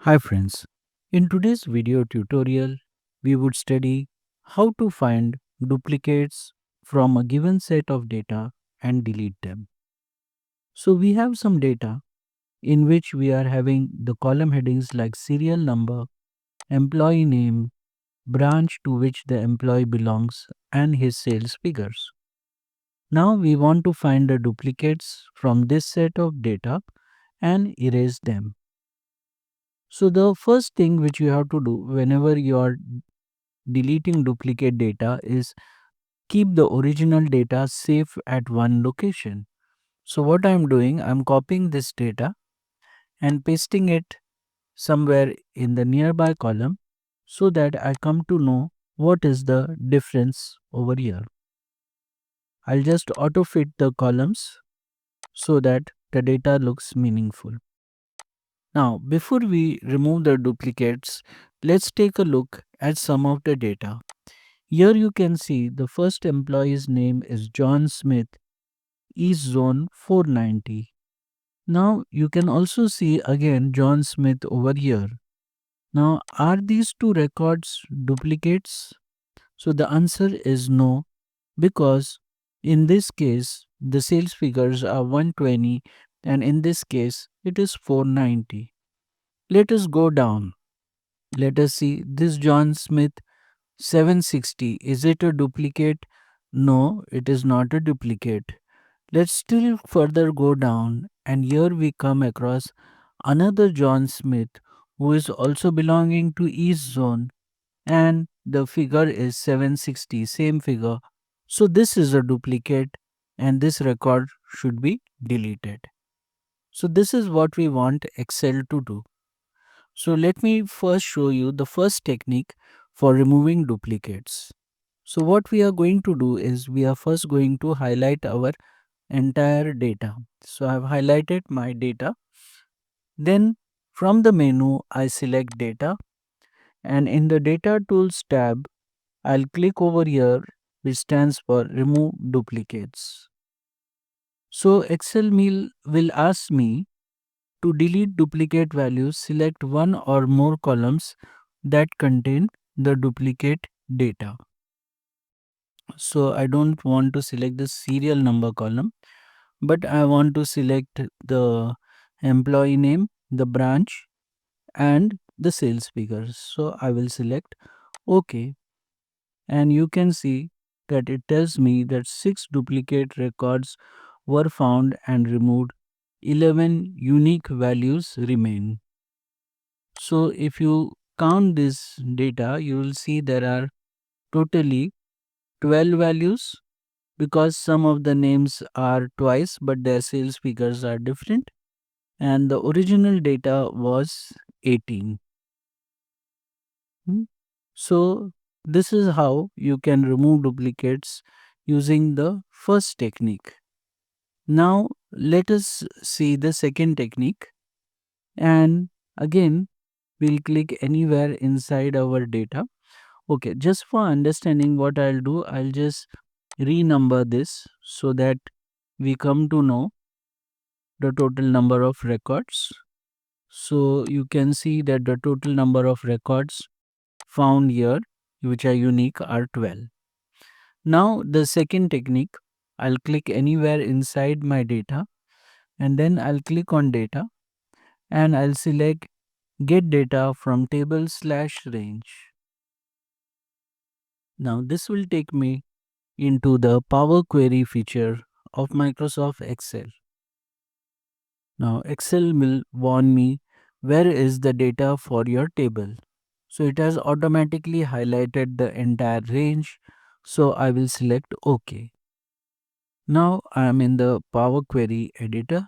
Hi friends, in today's video tutorial, we would study how to find duplicates from a given set of data and delete them. So we have some data in which we are having the column headings like serial number, employee name, branch to which the employee belongs and his sales figures. Now we want to find the duplicates from this set of data and erase them. So the first thing which you have to do whenever you are deleting duplicate data is keep the original data safe at one location. So what I'm doing, I'm copying this data and pasting it somewhere in the nearby column so that I come to know what is the difference over here. I'll just auto fit the columns so that the data looks meaningful. Now, before we remove the duplicates, let's take a look at some of the data. Here you can see the first employee's name is John Smith, East Zone 490. Now you can also see again John Smith over here. Now are these two records duplicates? So the answer is no, because in this case the sales figures are 120 and in this case it is 490. Let us go down. Let us see this John Smith 760. Is it a duplicate? No, it is not a duplicate. Let's still further go down, and here we come across another John Smith who is also belonging to East Zone, and the figure is 760, same figure. So this is a duplicate, and this record should be deleted. So this is what we want Excel to do. So let me first show you the first technique for removing duplicates. So what we are going to do is we are first going to highlight our entire data. So I've highlighted my data. Then from the menu, I select data, and in the data tools tab, I'll click over here which stands for remove duplicates. So Excel will ask me to delete duplicate values, select one or more columns that contain the duplicate data. So I don't want to select the serial number column, but I want to select the employee name, the branch, and the sales figures. So I will select OK, and you can see that it tells me that 6 duplicate records were found and removed. 11 unique values remain. So if you count this data, you will see there are totally 12 values, because some of the names are twice but their sales figures are different, and the original data was 18. Hmm. So this is how you can remove duplicates using the first technique. Now let us see the second technique, and again we'll click anywhere inside our data. Okay, just for understanding what I'll do, I'll just renumber this so that we come to know the total number of records. So you can see that the total number of records found here which are unique are 12. Now the second technique, I'll click anywhere inside my data, and then I'll click on data, and I'll select get data from table/range. Now this will take me into the Power Query feature of Microsoft Excel. Now Excel will warn me where is the data for your table. So it has automatically highlighted the entire range. So I will select OK. Now I am in the Power Query editor,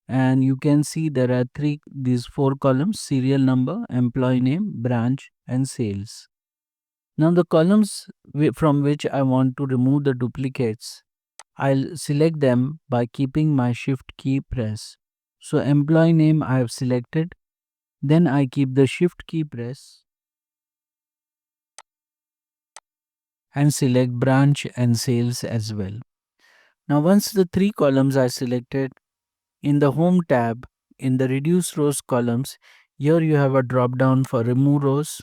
and you can see there are these four columns: serial number, employee name, branch, and sales. Now the columns from which I want to remove the duplicates, I'll select them by keeping my shift key press. So employee name I have selected, then I keep the shift key press and select branch and sales as well. Now once the three columns are selected, in the home tab, in the reduce rows columns, Here you have a drop down for remove rows,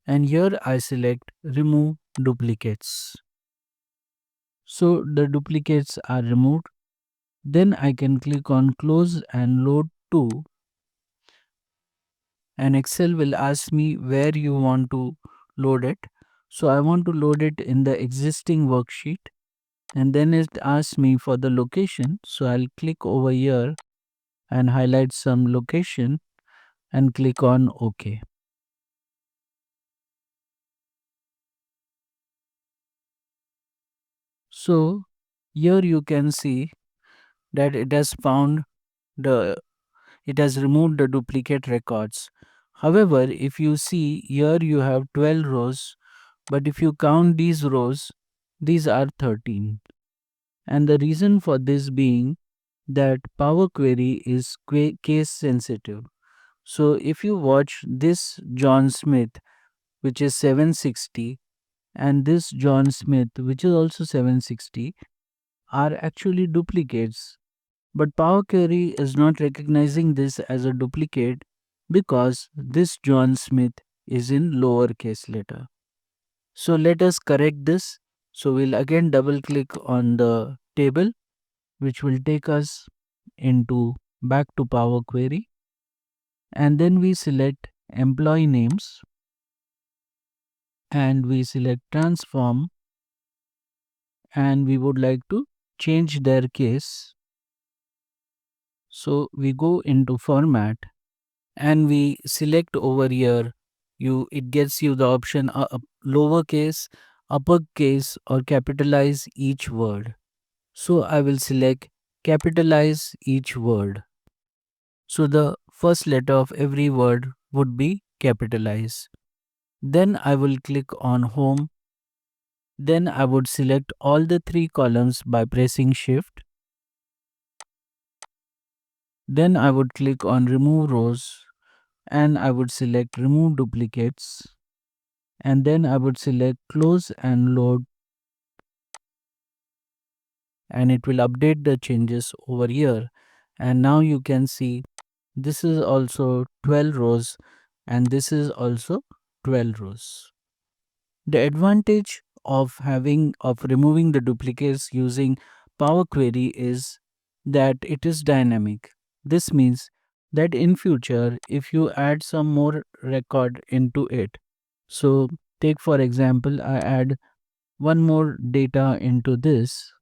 and here I select remove duplicates. So the duplicates are removed. Then I can click on close and load to, and Excel will ask me where you want to load it. So I want to load it in the existing worksheet, and then it asks me for the location. So I'll click over here and highlight some location and click on OK. So here you can see that it has removed the duplicate records. However, if you see here you have 12 rows, but if you count these rows, these are 13. And the reason for this being that Power Query is case sensitive. So if you watch this John Smith, which is 760, and this John Smith, which is also 760, are actually duplicates. But Power Query is not recognizing this as a duplicate because this John Smith is in lowercase letter. So let us correct this. So we'll again double click on the table, which will take us into back to Power Query, and then we select employee names and we select transform, and we would like to change their case. So we go into format and we select over here, it gets you the option lowercase, uppercase or capitalize each word. So I will select capitalize each word. So the first letter of every word would be capitalized. Then I will click on home. Then I would select all the three columns by pressing shift. Then I would click on remove rows and I would select remove duplicates, and then I would select close and load, and it will update the changes over here. And now you can see this is also 12 rows and this is also 12 rows. The advantage of removing the duplicates using Power Query is that it is dynamic. This means that in future if you add some more record into it, so take for example I add one more data into this,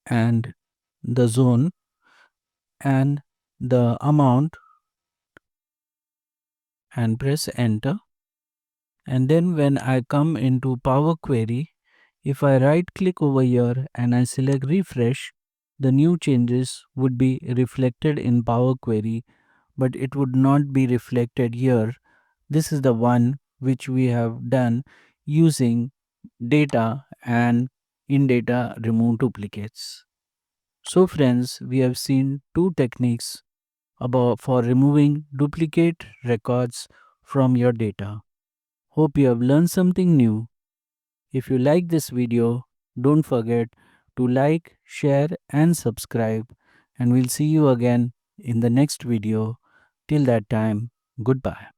and the zone and the amount, and press enter. And then when I come into Power Query, if I right click over here and I select refresh, the new changes would be reflected in Power Query, but it would not be reflected here. This is the one which we have done using data and in data remove duplicates. So friends, we have seen two techniques for removing duplicate records from your data. Hope you have learned something new. If you like this video, don't forget to like, share and subscribe, and we'll see you again in the next video. Till that time, goodbye.